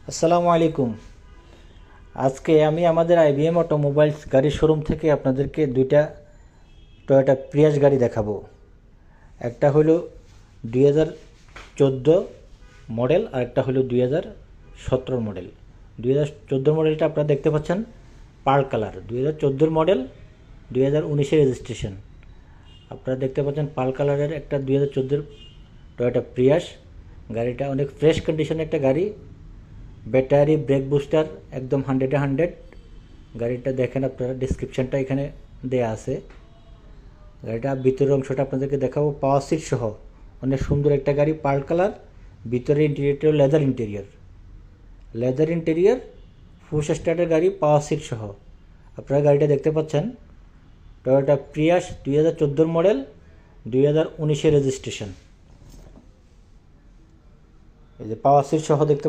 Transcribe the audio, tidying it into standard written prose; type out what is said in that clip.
আসসালামু আলাইকুম। আজকে আমি আমাদের আইবিএম অটোমোবাইলস গাড়ির শোরুম থেকে আপনাদেরকে দুইটা টয়োটা প্রিয়াস গাড়ি দেখাবো। একটা হলো 2014 মডেল আর একটা হলো 2017 মডেল। 2014 মডেলটা আপনারা দেখতে পাচ্ছেন পার্ল কালার। 2014 model, 2019 registration. আপনারা দেখতে পাচ্ছেন পার্ল কালারের একটা 2014 টয়োটা প্রিয়াস। গাড়িটা অনেক ফ্রেশ কন্ডিশনের একটা গাড়ি। ব্যাটারি, ব্রেক বুস্টার একদম 100-100। গাড়িটা দেখেন আপনারা, ডিসক্রিপশানটা এখানে দেয়া আছে। গাড়িটা ভিতরের অংশটা আপনাদেরকে দেখাবো, পাওয়ার সিট সহ অনেক সুন্দর একটা গাড়ি, পার্ল কালার। ভিতরে ইন্টেরিয়রটা লেদার ইন্টেরিয়র, ফুল স্টার্টের গাড়ি, পাওয়ার সিট সহ। আপনারা গাড়িটা দেখতে পাচ্ছেন টয়োটা প্রিয়াস 2014 মডেল, 2019 রেজিস্ট্রেশন। এই যে পাওয়ার সিট সহ দেখতে